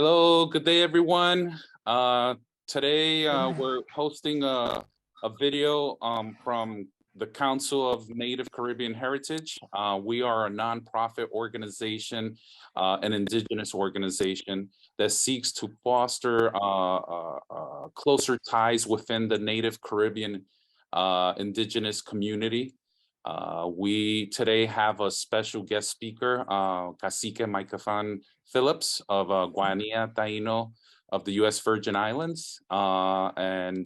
Hello, good day, everyone. Today we're hosting a video from the Council of Native Caribbean Heritage. We are a nonprofit organization, an indigenous organization that seeks to foster closer ties within the Native Caribbean indigenous community. We today have a special guest speaker, Casike Maekiaphan Phillips of Guineatheno of the U.S. Virgin Islands. The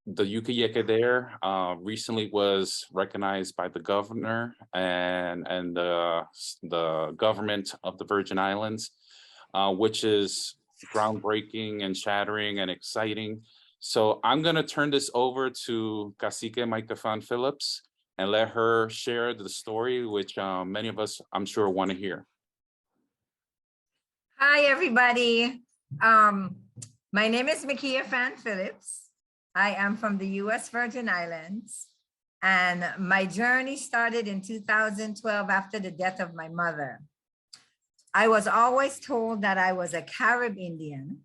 Yucayeke there recently was recognized by the governor and the government of the Virgin Islands, which is groundbreaking and shattering and exciting. So I'm going to turn this over to Casike Maekiaphan Phillips and let her share the story, which many of us, I'm sure, want to hear. Hi, everybody. My name is Maekiaphan Phillips. I am from the U.S. Virgin Islands, and my journey started in 2012 after the death of my mother. I was always told that I was a Carib Indian,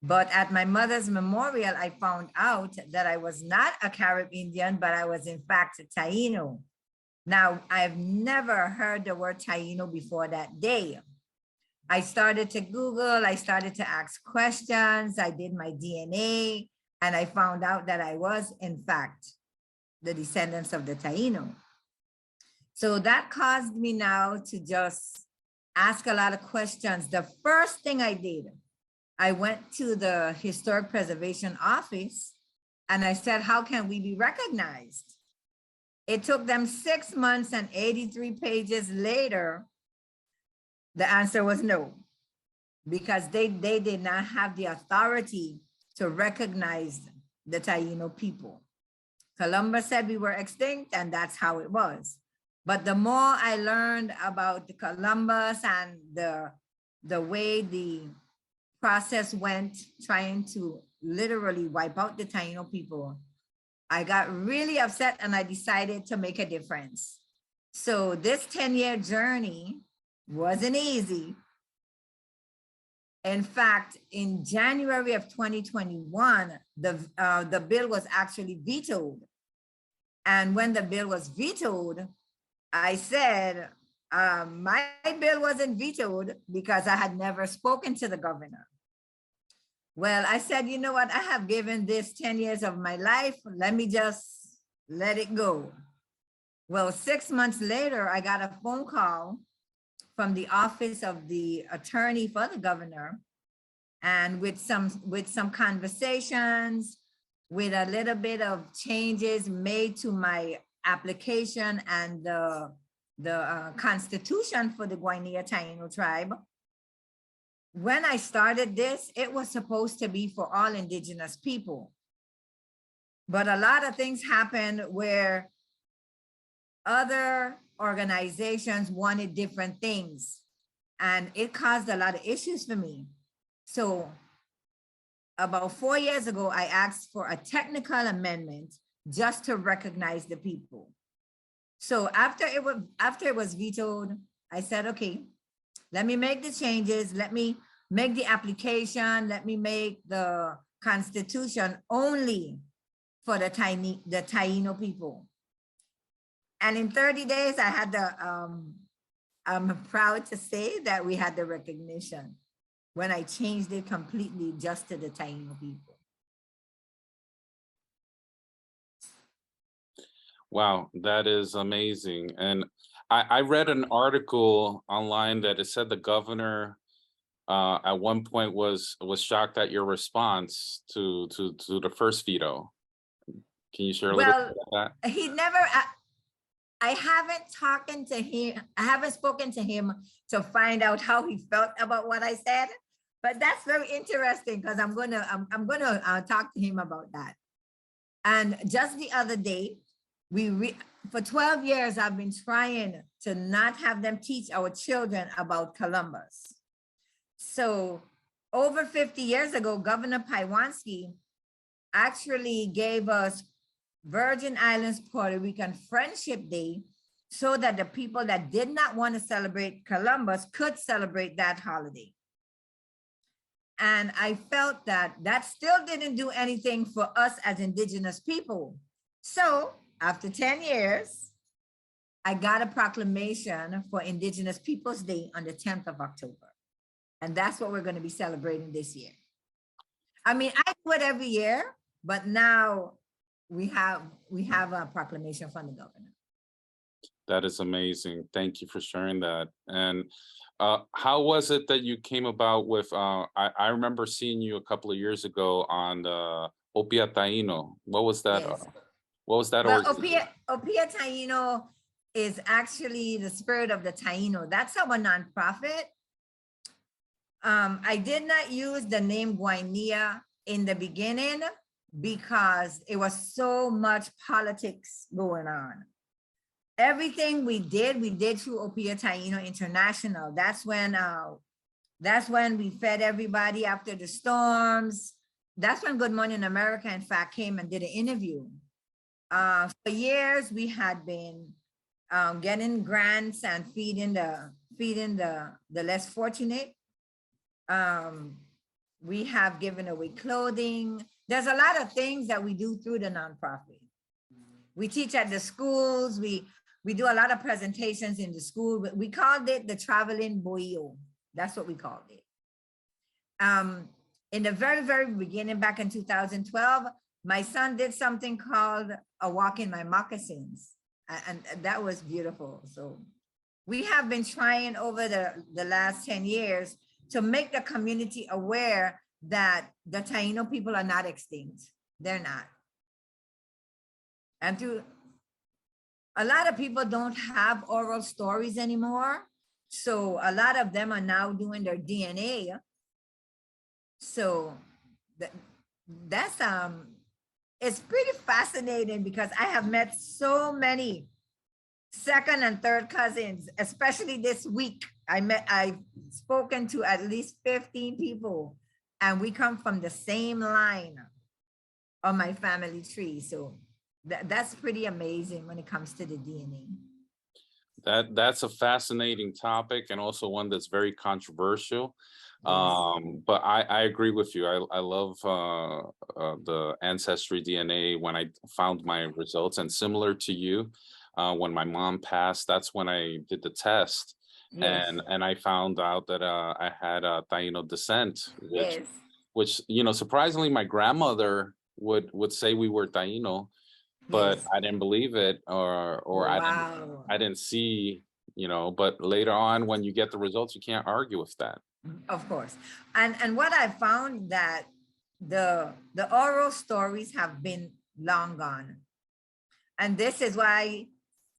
but at my mother's memorial, I found out that I was not a Carib Indian, but I was in fact a Taino. Now, I've never heard the word Taino before that day. I started to Google, I started to ask questions, I did my DNA, and I found out that I was, in fact, the descendants of the Taino. So that caused me now to just ask a lot of questions. The first thing I did, I went to the Historic Preservation Office and I said, how can we be recognized? It took them 6 months and 83 pages later. The answer was no, because they did not have the authority to recognize the Taino people. Columbus said we were extinct, and that's how it was. But the more I learned about the Columbus and the way the process went, trying to literally wipe out the Taino people, I got really upset and I decided to make a difference. So this 10-year journey wasn't easy. In fact, in January of 2021, the bill was actually vetoed. And when the bill was vetoed, I said, my bill wasn't vetoed because I had never spoken to the governor. Well, I said, you know what? I have given this 10 years of my life. Let me just let it go. Well, 6 months later, I got a phone call from the office of the attorney for the governor, and with some conversations, with a little bit of changes made to my application and the constitution for the Guineatheno tribe. When I started this, it was supposed to be for all indigenous people. But a lot of things happened where other organizations wanted different things, and it caused a lot of issues for me. So about 4 years ago, I asked for a technical amendment just to recognize the people. So after it was vetoed, I said, okay, let me make the changes. Let me make the application. Let me make the constitution only for the Taino people. And in 30 days, I had I'm proud to say that we had the recognition when I changed it completely just to the Taino people. Wow, that is amazing. And I read an article online that it said the governor at one point was shocked at your response to the first veto. Can you share a little bit about that? He never. I haven't spoken to him to find out how he felt about what I said, but that's very interesting because I'm gonna talk to him about that. And just the other day, for 12 years, I've been trying to not have them teach our children about Columbus. So over 50 years ago, Governor Paiwanski actually gave us Virgin Islands Puerto Rican Friendship Day so that the people that did not want to celebrate Columbus could celebrate that holiday. And I felt that that still didn't do anything for us as Indigenous people. So after 10 years, I got a proclamation for Indigenous Peoples Day on the 10th of October. And that's what we're going to be celebrating this year. I mean, I do it every year, but now we have a proclamation from the governor. That is amazing. Thank you for sharing that. And how was it that you came about with, I remember seeing you a couple of years ago on the Opia Taino. What was that? Yes. What was that? Well, Opia Taino is actually the spirit of the Taino. That's our nonprofit. I did not use the name Guinea in the beginning because it was so much politics going on. Everything we did through Opia Taino International. That's when we fed everybody after the storms. That's when Good Morning America, in fact, came and did an interview. For years, we had been getting grants and feeding the less fortunate. We have given away clothing. There's a lot of things that we do through the nonprofit. We teach at the schools. We do a lot of presentations in the school. We called it the traveling boyo. That's what we called it. In the very, very beginning, back in 2012, my son did something called a walk in my moccasins. And that was beautiful. So we have been trying over the last 10 years to make the community aware that the Taino people are not extinct. They're not. And a lot of people don't have oral stories anymore. So a lot of them are now doing their DNA. So that's it's pretty fascinating because I have met so many second and third cousins, especially this week. I've spoken to at least 15 people, and we come from the same line on my family tree. So that's pretty amazing when it comes to the DNA. That's a fascinating topic, and also one that's very controversial. Yes. But I agree with you. I love the Ancestry DNA when I found my results, and similar to you, when my mom passed, that's when I did the test. Yes. And I found out that I had a Taino descent, Yes. which surprisingly my grandmother would say we were Taino, but Yes. I didn't believe it, or Wow. I didn't see, but later on when you get the results, you can't argue with that. Of course. And what I found that the oral stories have been long gone. And this is why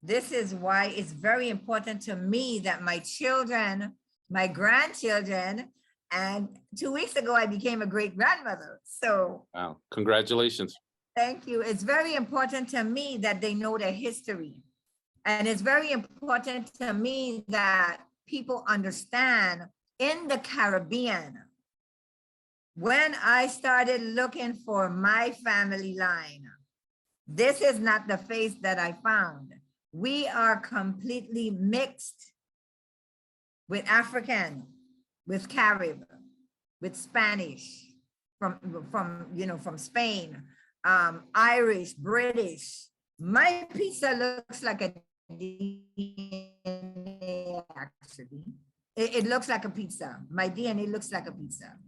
it's very important to me that my children, my grandchildren, and 2 weeks ago, I became a great grandmother. So Wow, congratulations. thank you. It's very important to me that they know their history. And it's very important to me that people understand in the Caribbean, when I started looking for my family line, this is not the face that I found. We are completely mixed with African, with Carib, with Spanish, from Spain, Irish, British. My pizza looks like a DNA, actually. It looks like a pizza. My DNA looks like a pizza.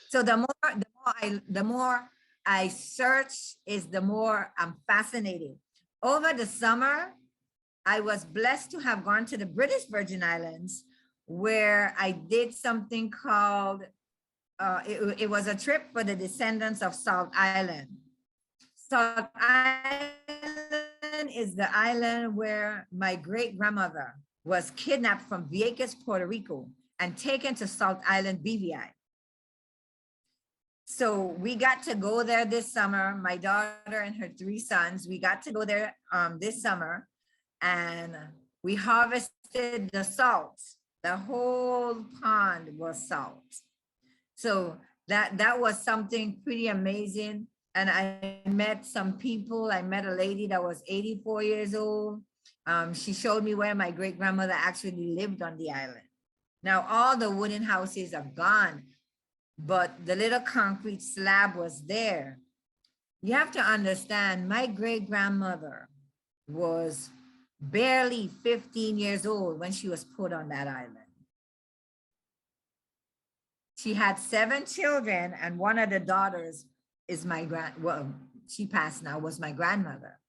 So the more I search, is the more I'm fascinated. Over the summer, I was blessed to have gone to the British Virgin Islands, where I did something called, it was a trip for the descendants of Salt Island. Salt Island is the island where my great grandmother was kidnapped from Vieques, Puerto Rico, and taken to Salt Island BVI. So we got to go there this summer, my daughter and her 3 sons. We got to go there this summer, and we harvested the salt. The whole pond was salt. So that was something pretty amazing. And I met some people. I met a lady that was 84 years old. She showed me where my great grandmother actually lived on the island. Now all the wooden houses are gone, but the little concrete slab was there. You have to understand, my great-grandmother was barely 15 years old when she was put on that island. She had 7 children, and one of the daughters is well, she passed now, was my grandmother.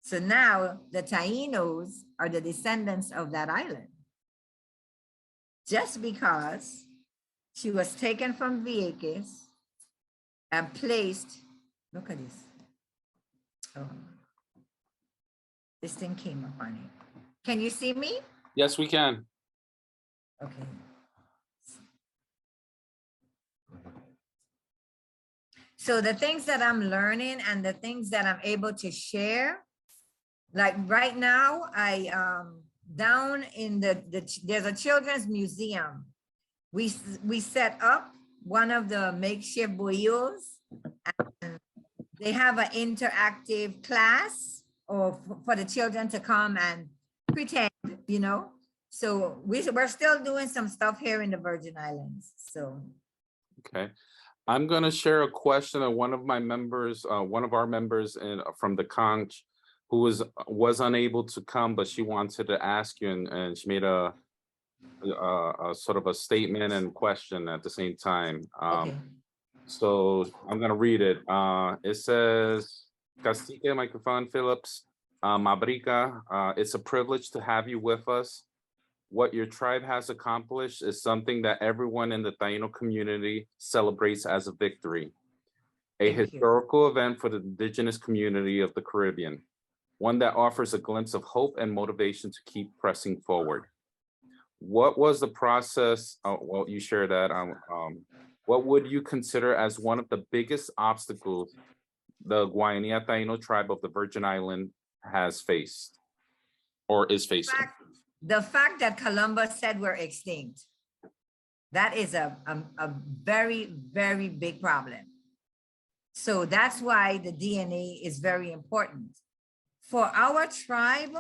So now the Tainos are the descendants of that island. Just because she was taken from Vieques and placed, look at this. Oh, this thing came up on it. Can you see me? Yes, we can. Okay. So the things that I'm learning and the things that I'm able to share, like right now, down in there's a children's museum. We set up one of the makeshift boyos, and they have an interactive class or for the children to come and pretend, you know. So we're still doing some stuff here in the Virgin Islands. So. Okay. I'm going to share a question of one of my members, one of our members from the conch, who was unable to come, but she wanted to ask you, and she made a sort of a statement and question at the same time. Okay. So I'm going to read it. It says, Casike Maekiaphan Phillips, Mabrika, it's a privilege to have you with us. What your tribe has accomplished is something that everyone in the Taino community celebrates as a victory, a historical event for the indigenous community of the Caribbean, one that offers a glimpse of hope and motivation to keep pressing forward. What was the process? Well, you shared that. What would you consider as one of the biggest obstacles the Guineatheno tribe of the Virgin Islands has faced or is facing? The fact that Columbus said we're extinct, that is a very, very big problem. So that's why the DNA is very important. For our tribe,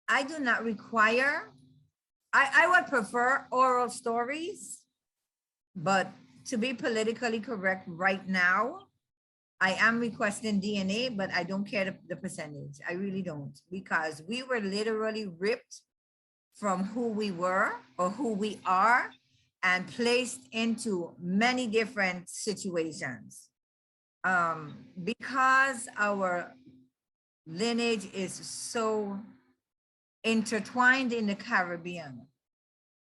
I do not require, I would prefer oral stories, but to be politically correct right now, I am requesting DNA, but I don't care the percentage. I really don't, because we were literally ripped from who we were or who we are and placed into many different situations. Because our lineage is so intertwined in the Caribbean,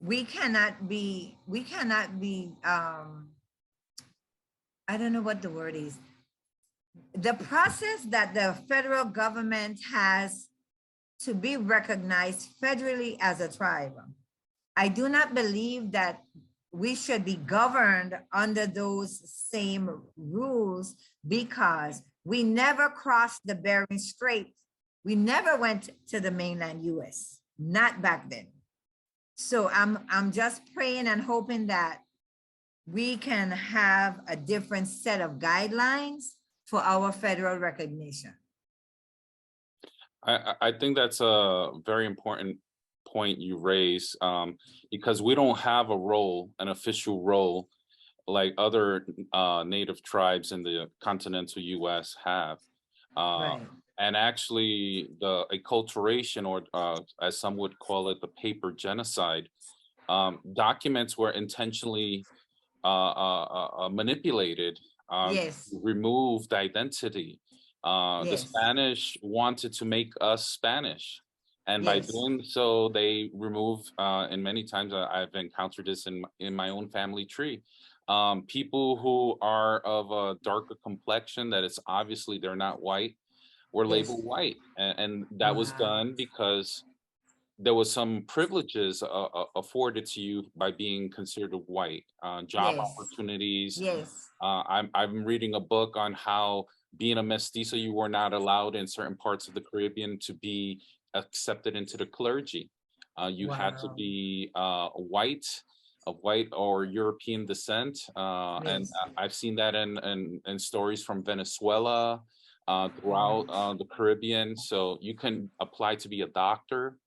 we cannot be, I don't know what the word is. The process that the federal government has to be recognized federally as a tribe, I do not believe that we should be governed under those same rules, because we never crossed the Bering Strait. We never went to the mainland US, not back then. So I'm just praying and hoping that we can have a different set of guidelines for our federal recognition. I think that's a very important point you raise, because we don't have a role, an official role, like other native tribes in the continental US have. Right. And actually the acculturation, or as some would call it, the paper genocide, documents were intentionally manipulated, Yes. to remove the identity. The Yes. Spanish wanted to make us Spanish. And by Yes. doing so, they remove, and many times I've encountered this in my own family tree, people who are of a darker complexion, that it's obviously they're not white, were labeled white. And that was done because there was some privileges afforded to you by being considered white, job opportunities. Yes. I'm reading a book on how being a mestizo, you were not allowed in certain parts of the Caribbean to be accepted into the clergy. You had to be white, of white or European descent. And I've seen that in stories from Venezuela, throughout the Caribbean. So you can apply to be a doctor.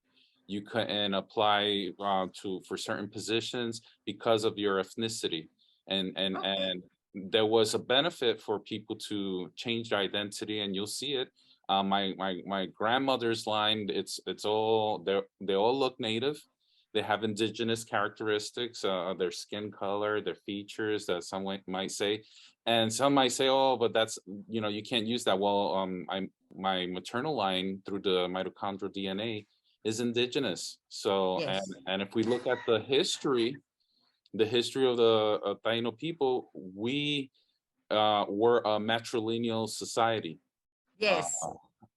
you couldn't apply for certain positions because of your ethnicity. Okay. And there was a benefit for people to change their identity, and you'll see it. My grandmother's line, it's all they all look native. They have indigenous characteristics, their skin color, their features, that someone might say. And some might say, oh, but that's, you can't use that. Well, my maternal line through the mitochondrial DNA is indigenous. So, Yes. and if we look at the history of the Taino people, we were a matrilineal society. Uh, Yes.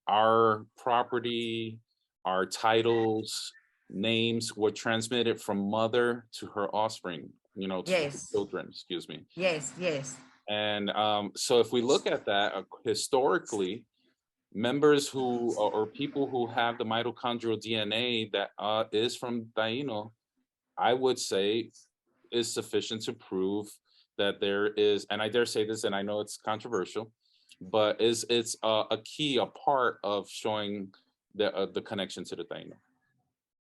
our property, our titles, names were transmitted from mother to her offspring, to her Yes. children, excuse me. Yes. Yes. And so if we look at that historically, members who or people who have the mitochondrial DNA that is from Taino, I would say is sufficient to prove that there is, and I dare say this, and I know it's controversial, but it's a key, a part of showing the connection to the Taino.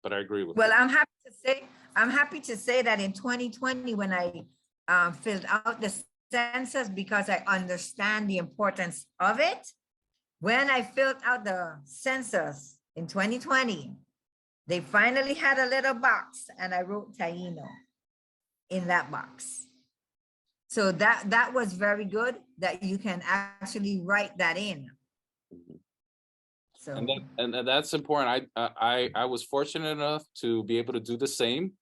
But I agree with Well, you. I'm happy to say that in 2020, when I filled out the census, because I understand the importance of it, when I filled out the census in 2020, they finally had a little box and I wrote Taino in that box. So that was very good that you can actually write that in. So And that's important. I was fortunate enough to be able to do the same.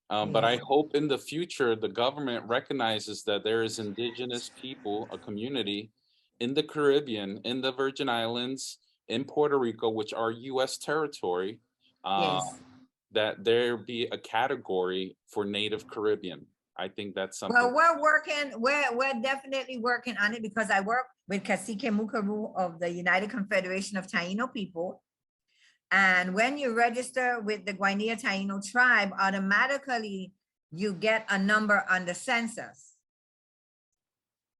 But I yes, hope in the future, the government recognizes that there is indigenous people, a community in the Caribbean, in the Virgin Islands, in Puerto Rico, which are US territory, uh, yes. that there be a category for Native Caribbean. I think that's something. Well, we're definitely working on it because I work with Casike Maekiaphan of the United Confederation of Taino People. And when you register with the Guineatheno tribe, automatically you get a number on the census.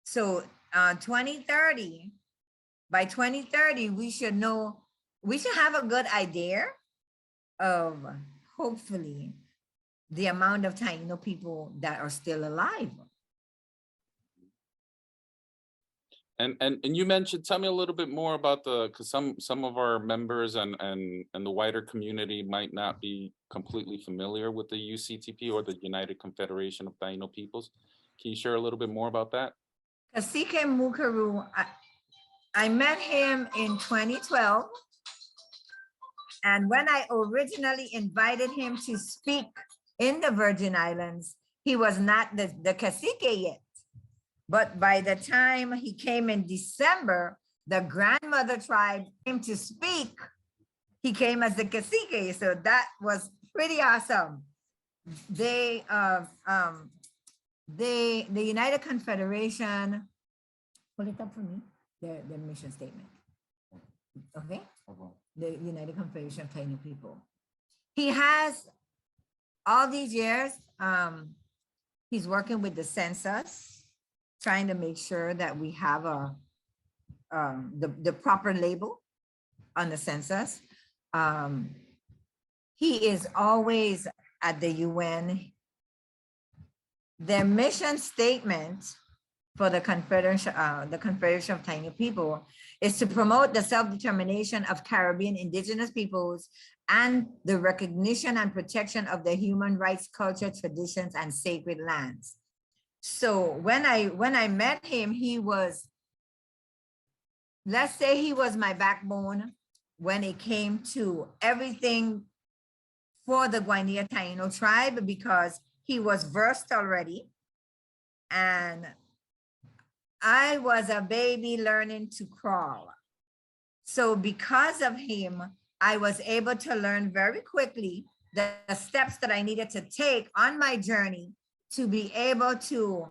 So 2030, by 2030, we should have a good idea of hopefully the amount of Taino people that are still alive. And you mentioned, tell me a little bit more about because some of our members and the wider community might not be completely familiar with the UCTP or the United Confederation of Taino Peoples. Can you share a little bit more about that? Casike Maekiaphan, I met him in 2012. And when I originally invited him to speak in the Virgin Islands, he was not the cacique yet. But by the time he came in December, the grandmother tribe came to speak. He came as the cacique. So that was pretty awesome. The United Confederation, pull it up for me, the mission statement. Okay. The United Confederation of Taino People. He has all these years, he's working with the census, trying to make sure that we have the proper label on the census. He is always at the UN. Their mission statement for the Confederation of Taino People is to promote the self-determination of Caribbean indigenous peoples and the recognition and protection of their human rights, culture, traditions, and sacred lands. So when I met him, he was, let's say he was my backbone when it came to everything for the Guineatheno tribe, because he was versed already. And I was a baby learning to crawl. So because of him, I was able to learn very quickly the steps that I needed to take on my journey to be able to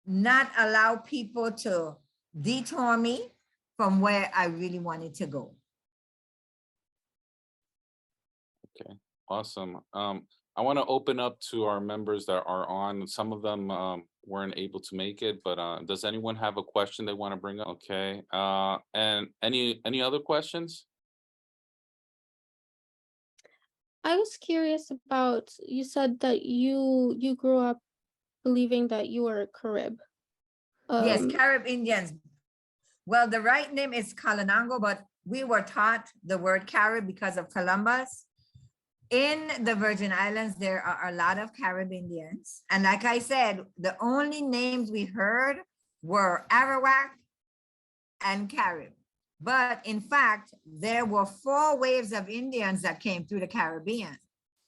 not allow people to detour me from where I really wanted to go. Okay, awesome. I want to open up to our members that are on. Some of them weren't able to make it, but does anyone have a question they want to bring up? Okay, and any other questions? I was curious about, you said that you grew up believing that you were a Carib. Yes, Carib Indians. Well, the right name is Calanango, but we were taught the word Carib because of Columbus. In the Virgin Islands, there are a lot of Carib Indians. And like I said, the only names we heard were Arawak and Carib. But in fact, there were 4 waves of Indians that came through the Caribbean: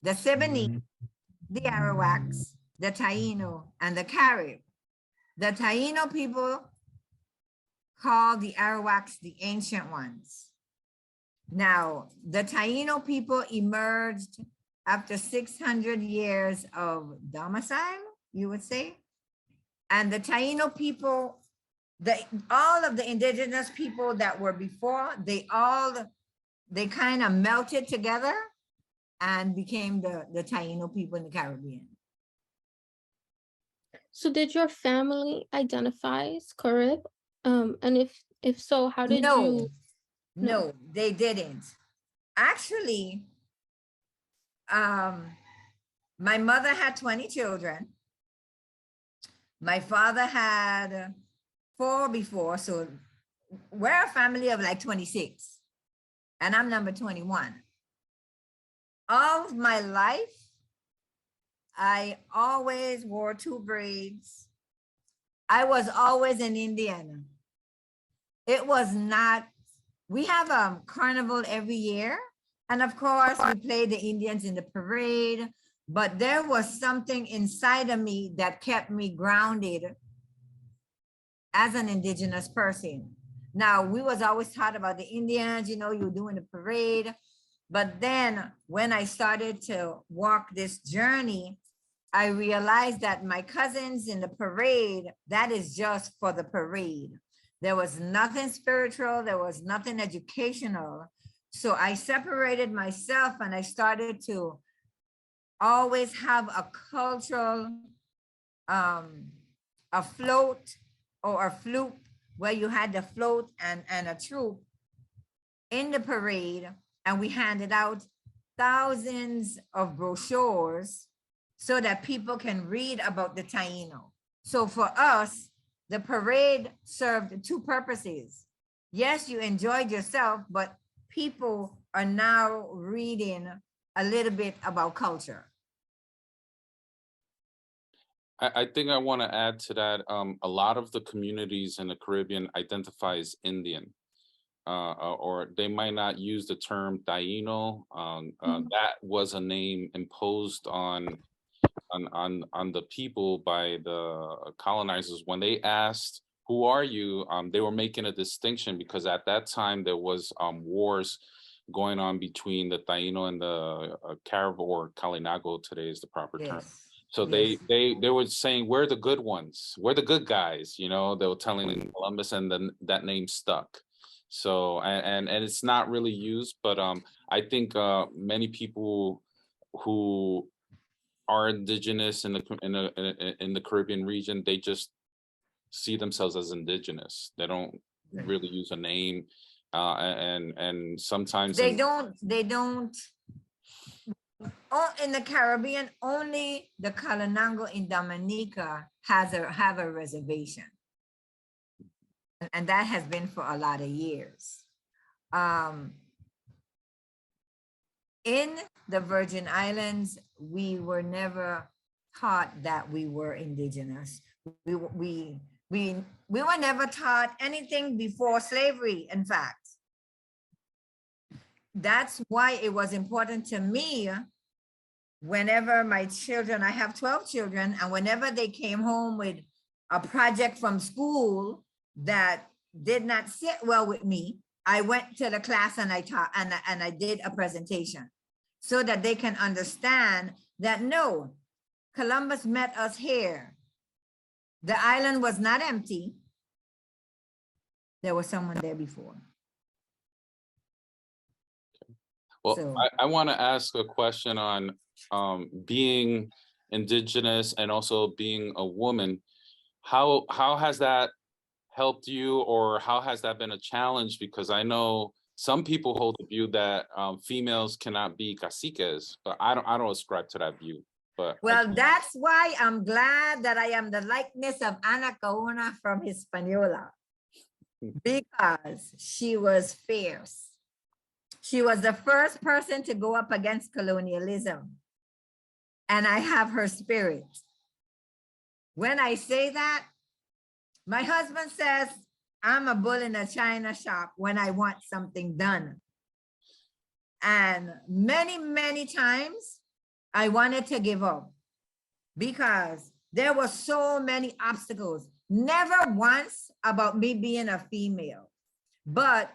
the Siboney, the Arawaks, the Taino, and the Carib. The Taino people called the Arawaks the ancient ones. Now, the Taino people emerged after 600 years of domicile, you would say. And the Taino people, all of the indigenous people that were before, they kind of melted together and became the Taino people in the Caribbean. So did your family identify as Carib? And if so, how did you? No, they didn't. Actually, my mother had 20 children. My father had 4 before, so we're a family of like 26, and I'm number 21. All of my life, I always wore 2 braids. I was always an Indian. It was not, we have a carnival every year. And of course, we play the Indians in the parade, but there was something inside of me that kept me grounded as an indigenous person. Now, we was always taught about the Indians, you're doing the parade. But then when I started to walk this journey, I realized that my cousins in the parade, that is just for the parade. There was nothing spiritual, there was nothing educational. So I separated myself and I started to always have a cultural, a float or a flute where you had the float and a troop in the parade, and we handed out thousands of brochures so that people can read about the Taino. So for us, the parade served 2 purposes. Yes, you enjoyed yourself, but people are now reading a little bit about culture. I think I want to add to that. A lot of the communities in the Caribbean identify as Indian, or they might not use the term Taino. That was a name imposed on the people by the colonizers. When they asked, "Who are you?" They were making a distinction because at that time there was wars going on between the Taino and the Carib, or Kalinago today is the proper term. So they were saying, we're the good ones, we're the good guys, they were telling Columbus, and then that name stuck. So and it's not really used, but I think many people who are indigenous in the Caribbean region, they just see themselves as indigenous. They don't really use a name, and sometimes they don't. Oh, in the Caribbean, only the Calanango in Dominica have a reservation. And that has been for a lot of years. In the Virgin Islands, we were never taught that we were indigenous. We were never taught anything before slavery, in fact. That's why it was important to me whenever my children, I have 12 children, and whenever they came home with a project from school that did not sit well with me, I went to the class and I taught and I did a presentation so that they can understand that no, Columbus met us here. The island was not empty. There was someone there before. Well, so, I want to ask a question on being indigenous and also being a woman. How has that helped you, or how has that been a challenge? Because I know some people hold the view that females cannot be caciques, but I don't ascribe to that view. But well, that's why I'm glad that I am the likeness of Ana Kauna from Hispaniola, because she was fierce. She was the first person to go up against colonialism. And I have her spirit. When I say that, my husband says, I'm a bull in a china shop when I want something done. And many, many times I wanted to give up because there were so many obstacles. Never once about me being a female, but,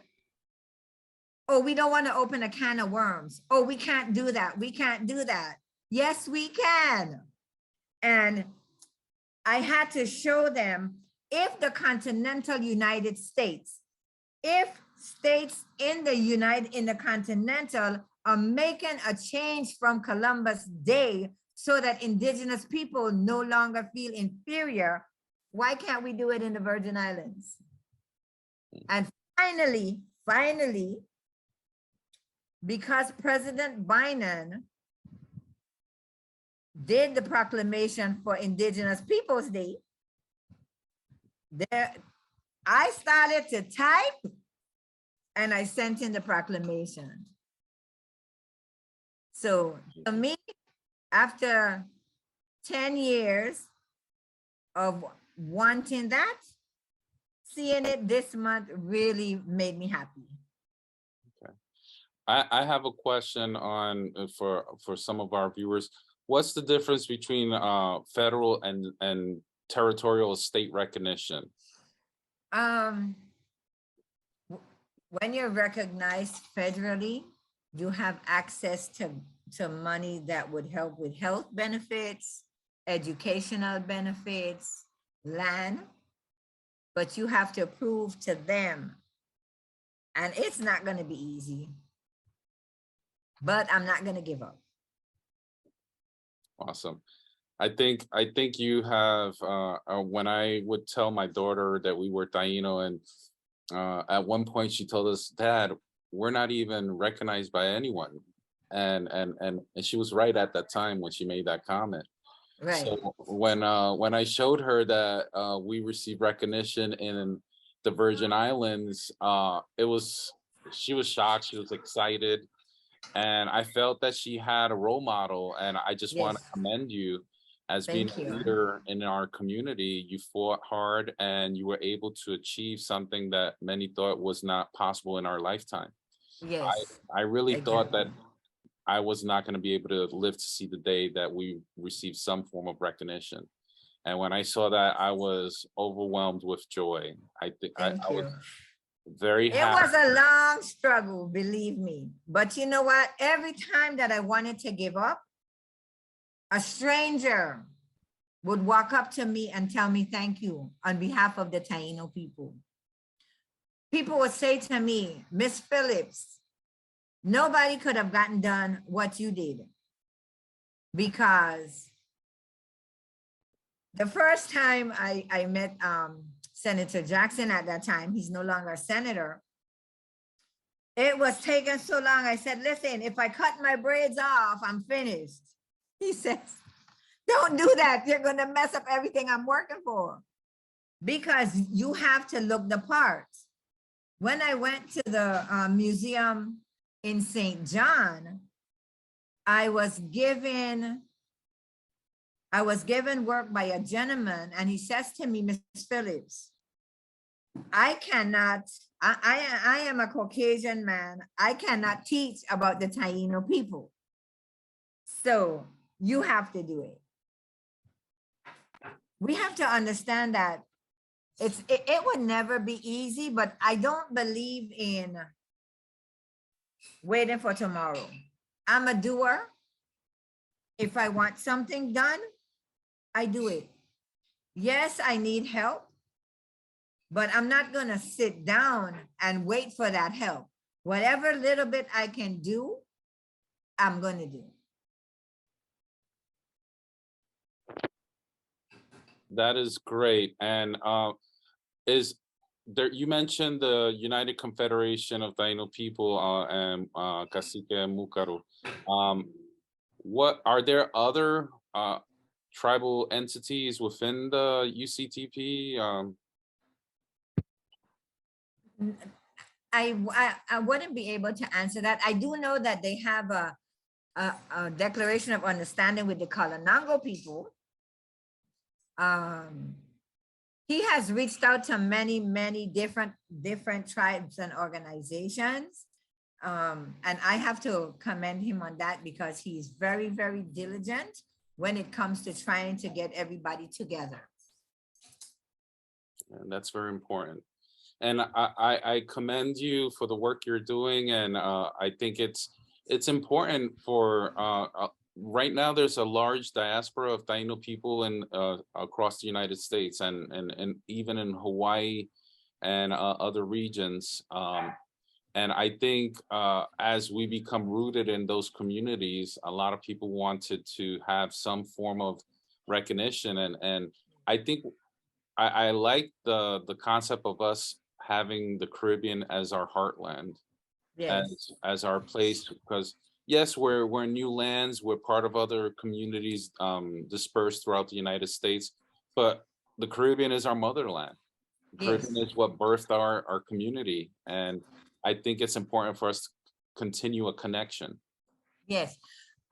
oh, we don't want to open a can of worms. Oh, we can't do that. We can't do that. Yes, we can. And I had to show them, if the continental United States, if states in the continental are making a change from Columbus Day so that indigenous people no longer feel inferior, why can't we do it in the Virgin Islands? And finally, because President Biden did the proclamation for Indigenous Peoples Day, there, I started to type and I sent in the proclamation. So to me, after 10 years of wanting that, seeing it this month really made me happy. okay. I have a question on for some of our viewers. What's the difference between federal and territorial state recognition? When you're recognized federally, you have access to money that would help with health benefits, educational benefits, land, but you have to prove to them. And it's not going to be easy, but I'm not going to give up. Awesome. I think you have, when I would tell my daughter that we were Taino, and at one point she told us, Dad, we're not even recognized by anyone. And she was right at that time when she made that comment. Right. So when I showed her that we received recognition in the Virgin Islands, she was shocked, she was excited. And I felt that she had a role model, and I just want to commend you as being a leader in our community. You fought hard and you were able to achieve something that many thought was not possible in our lifetime. Yes. I really thought that I was not going to be able to live to see the day that we received some form of recognition. And when I saw that, I was overwhelmed with joy. I think I was very happy. It was a long struggle, believe me. But you know what? Every time that I wanted to give up, a stranger would walk up to me and tell me thank you on behalf of the Taino people. People would say to me, Miss Phillips, nobody could have gotten done what you did, because the first time I met Senator Jackson at that time, he's no longer a senator, it was taking so long. I said, listen, if I cut my braids off, I'm finished. He says, don't do that. You're going to mess up everything I'm working for, because you have to look the part. When I went to the museum in St. John, I was given work by a gentleman, and he says to me, Miss Phillips, I am a Caucasian man. I cannot teach about the Taino people. So you have to do it. We have to understand that it would never be easy, but I don't believe in waiting for tomorrow. I'm a doer. If I want something done, I do it. Yes, I need help, but I'm not going to sit down and wait for that help. Whatever little bit I can do, I'm going to do. That is great. And is there, you mentioned the United Confederation of Taino People and Casike Maekiaphan. What are there other tribal entities within the UCTP? I wouldn't be able to answer that. I do know that they have a declaration of understanding with the Kalanango people. He has reached out to many different tribes and organizations. And I have to commend him on that because he's very diligent when it comes to trying to get everybody together. And that's very important. And I commend you for the work you're doing. And I think it's important for right now. There's a large diaspora of Taino people in across the United States and even in Hawaii and other regions. And I think as we become rooted in those communities, a lot of people wanted to have some form of recognition. And I think I like the concept of us having the Caribbean as our heartland, Yes. as our place, because yes, we're in new lands, we're part of other communities dispersed throughout the United States, but the Caribbean is our motherland. The Yes. Caribbean is what birthed our community, and I think it's important for us to continue a connection. Yes.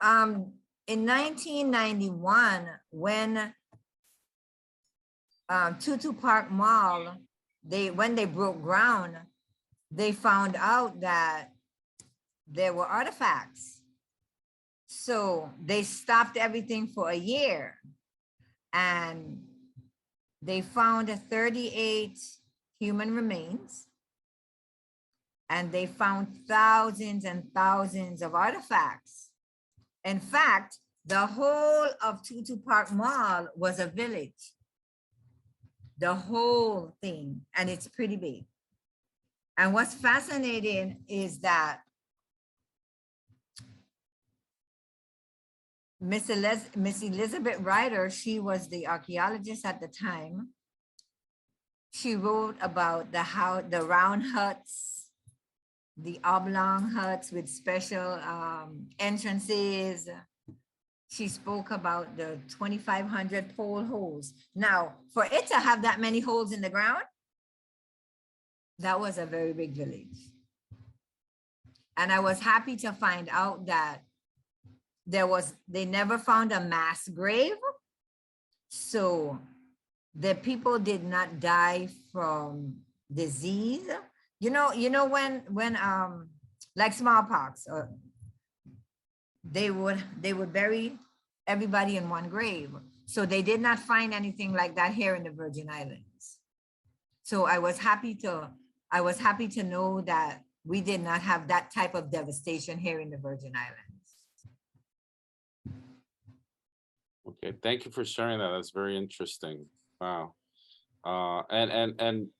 In 1991, when Tutu Park Mall, when they broke ground, they found out that there were artifacts. So they stopped everything for a year, and they found 38 human remains, and they found thousands and thousands of artifacts. In fact, the whole of Tutu Park Mall was a village. The whole thing, and it's pretty big. And what's fascinating is that Miss Elizabeth Ryder, she was the archaeologist at the time. She wrote about the round huts, the oblong huts with special entrances. She spoke about the 2,500 pole holes. Now, for it to have that many holes in the ground, that was a very big village. And I was happy to find out that they never found a mass grave. So the people did not die from disease. You know when like smallpox, or they would bury everybody in one grave. So they did not find anything like that here in the Virgin Islands. So I was happy to know that we did not have that type of devastation here in the Virgin Islands. Okay, thank you for sharing that. That's very interesting. Wow. And in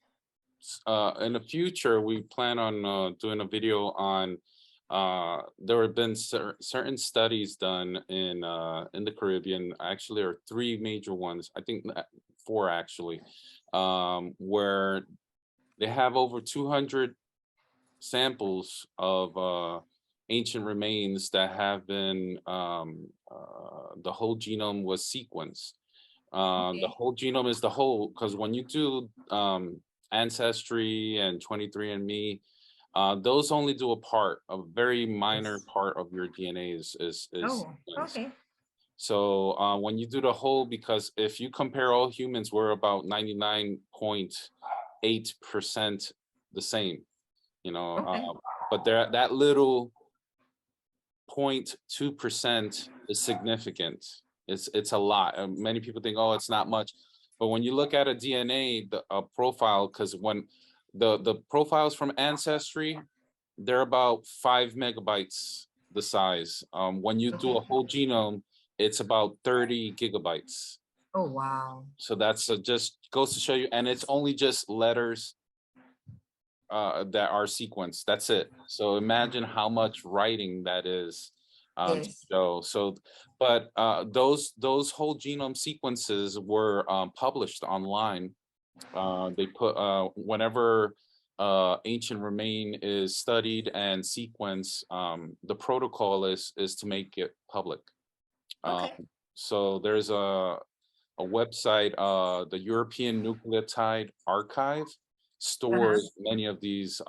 the future, we plan on doing a video on there have been certain studies done in the Caribbean. Actually, are 3 major ones. I think 4 actually, where they have over 200 samples of ancient remains that have been the whole genome was sequenced. Okay. The whole genome is the whole, because when you do Ancestry and 23andMe, those only do a very minor part of your DNA is Oh, okay. So when you do the whole, because if you compare all humans, we're about 99.8% the same, Okay. but that little 0.2% is significant. It's a lot. Many people think, oh, it's not much, but when you look at a DNA profile, because when the profiles from Ancestry, they're about 5 megabytes the size. When you do a whole genome, it's about 30 gigabytes. Oh, wow. So that's just goes to show you, and it's only just letters that are sequenced. That's it. So imagine how much writing that is. Yes. But those whole genome sequences were published online, They put whenever ancient remain is studied and sequenced, the protocol is to make it public. Um, Okay. so there's a website, the European Nucleotide Archive stores many of these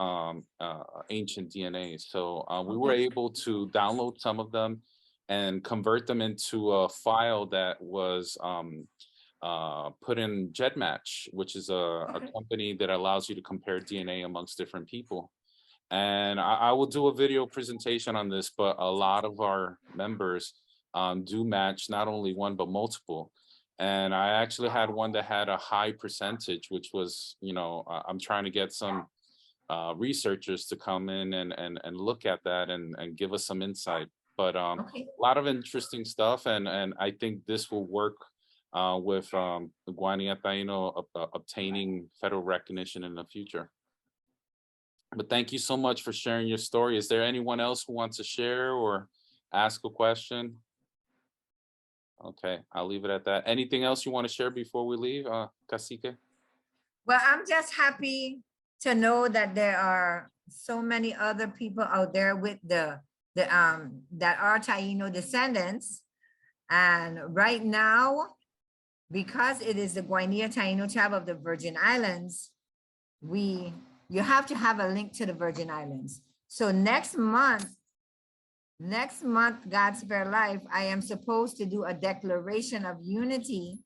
ancient DNAs. So we were Okay. able to download some of them and convert them into a file that was put in GEDmatch, which is a Okay. company that allows you to compare DNA amongst different people. And I will do a video presentation on this, but a lot of our members do match not only one, but multiple. And I actually had one that had a high percentage, which was, I'm trying to get some researchers to come in and look at that and give us some insight. But a Okay. lot of interesting stuff. And I think this will work with the Guineatheno obtaining federal recognition in the future. But thank you so much for sharing your story. Is there anyone else who wants to share or ask a question? Okay, I'll leave it at that. Anything else you want to share before we leave, Casike? Well, I'm just happy to know that there are so many other people out there with the that are Taino descendants. And right now, because it is the Guineatheno tribe of the Virgin Islands, you have to have a link to the Virgin Islands. So next month, God's Fair Life, I am supposed to do a declaration of unity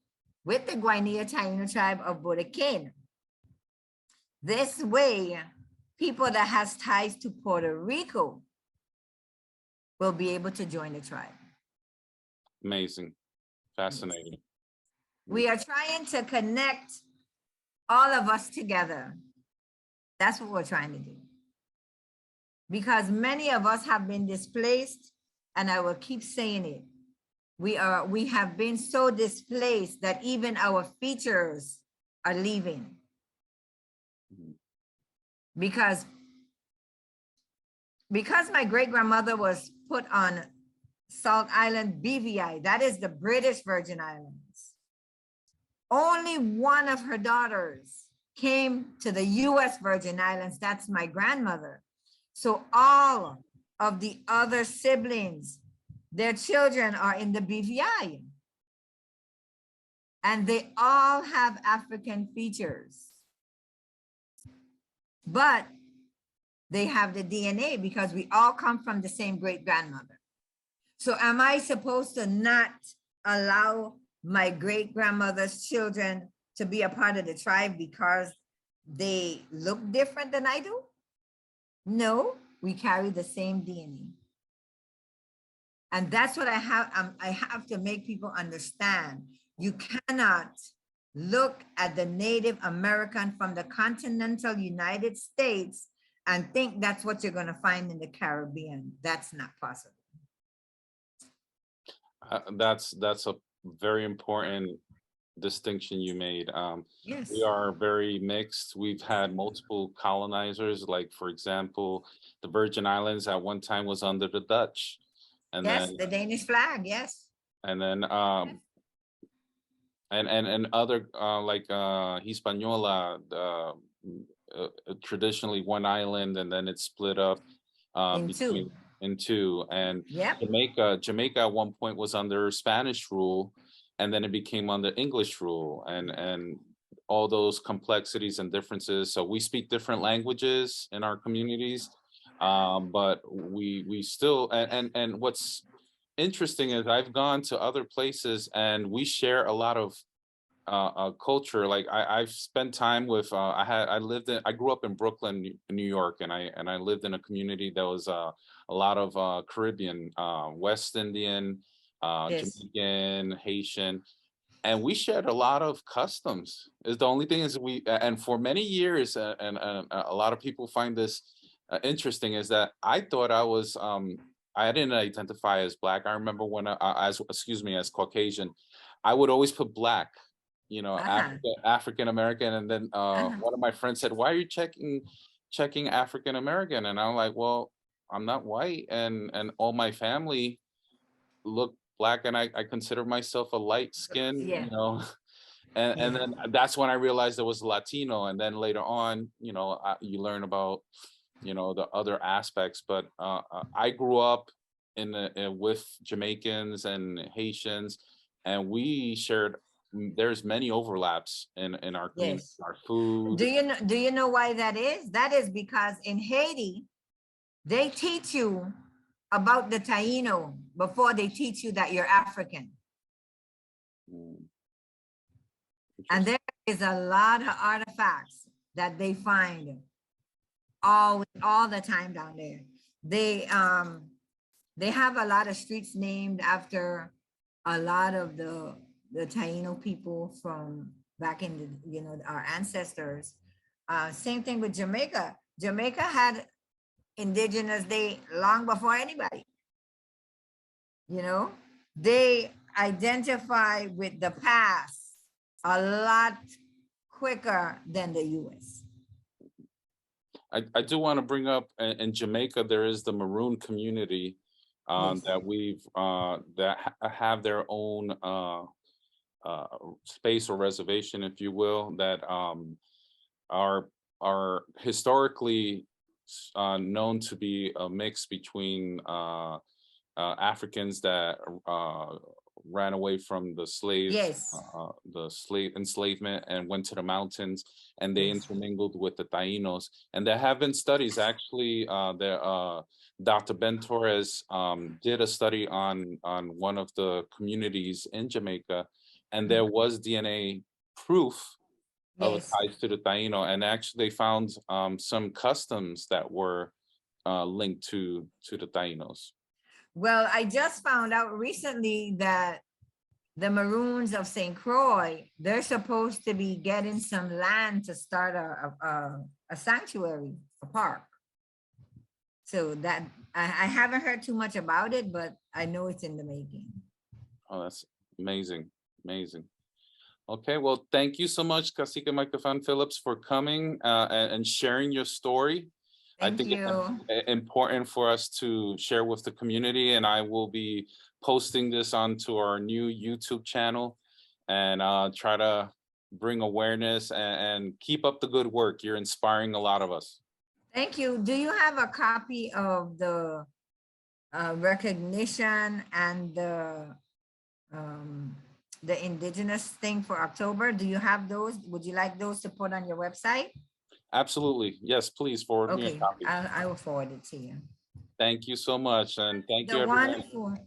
with the Guineatheno tribe of Bodequena. This way, people that has ties to Puerto Rico will be able to join the tribe. Amazing. Fascinating. We are trying to connect all of us together. That's what we're trying to do. Because many of us have been displaced, and I will keep saying it. We have been so displaced that even our features are leaving. Because my great-grandmother was put on Salt Island BVI, that is the British Virgin Islands. Only one of her daughters came to the US Virgin Islands, that's my grandmother. So all of the other siblings, their children are in the BVI. And they all have African features. But they have the DNA because we all come from the same great-grandmother. So am I supposed to not allow my great-grandmother's children to be a part of the tribe because they look different than I do? No, we carry the same DNA. And that's what I have to make people understand. You cannot look at the Native American from the continental United States and think that's what you're going to find in the Caribbean. That's not possible. That's a very important distinction you made. Yes. We are very mixed. We've had multiple colonizers, like for example, the Virgin Islands at one time was under the Dutch. And yes, then the Danish flag, yes. And then and other like Hispaniola, traditionally one island, and then it's split up in two. And yep. Jamaica at one point was under Spanish rule, and then it became under English rule, and all those complexities and differences. So we speak different languages in our communities, but we still and what's interesting is I've gone to other places and we share a lot of culture. Like I've spent time with I grew up in Brooklyn, New York, and I lived in a community that was a lot of Caribbean, West Indian, yes. Jamaican, Haitian, and we shared a lot of customs. Is the only thing is and for many years, and a lot of people find this interesting, is that I thought I was I didn't identify as Black. I remember when as Caucasian, I would always put Black, African American, and then one of my friends said, "Why are you checking African American?" And I'm like, "Well, I'm not white, and all my family look Black, and I consider myself a light skin, yeah. And then that's when I realized it was Latino. And then later on, you know, you learn about, you know, the other aspects. But I grew up with Jamaicans and Haitians, and we shared. There's many overlaps in our community, Yes. our food. Do you know why that is? That is because in Haiti, they teach you about the Taino before they teach you that you're African. And there is a lot of artifacts that they find all the time down there. They have a lot of streets named after a lot of the Taino people from back in the, you know, our ancestors. Same thing with Jamaica. Jamaica had Indigenous Day long before anybody. You know, they identify with the past a lot quicker than the US. I do want to bring up in Jamaica, there is the Maroon Community Yes. that have their own space or reservation, if you will, that are historically known to be a mix between Africans that ran away from the Yes. slave enslavement and went to the mountains, and they Yes. intermingled with the Tainos. And there have been studies actually. Dr. Ben Torres did a study on one of the communities in Jamaica, and there was DNA proof of Yes. ties to the Taino, and actually they found some customs that were linked to the Tainos. Well, I just found out recently that the Maroons of St. Croix, they're supposed to be getting some land to start a sanctuary, a park. So that I haven't heard too much about it, but I know it's in the making. Oh, that's amazing, amazing. Okay, well, thank you so much, Casike Maekiaphan Phillips, for coming and sharing your story. I Thank think you. it's important for us to share with the community, and I will be posting this onto our new YouTube channel and try to bring awareness and keep up the good work. You're inspiring a lot of us. Thank you. Do you have a copy of the recognition and the indigenous thing for October? Do you have those? Would you like those to put on your website? Absolutely. Yes, please forward me a Okay, copy. I will forward it to you. Thank you so much. And thank you, The everyone. one for,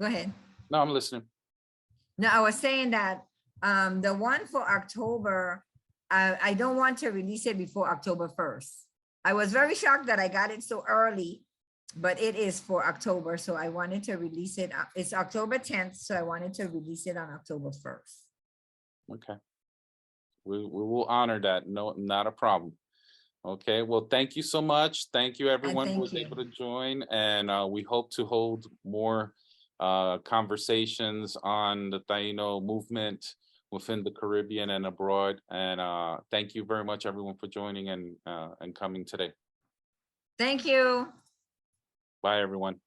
go ahead. No, I'm listening. No, I was saying that the one for October, I don't want to release it before October 1st. I was very shocked that I got it so early, but it is for October. So I wanted to release it. It's October 10th. So I wanted to release it on October 1st. Okay. We will honor that. No, not a problem. Okay. Well, thank you so much. Thank you, everyone who was able to join. And we hope to hold more conversations on the Taino movement within the Caribbean and abroad. And thank you very much, everyone, for joining and coming today. Thank you. Bye, everyone.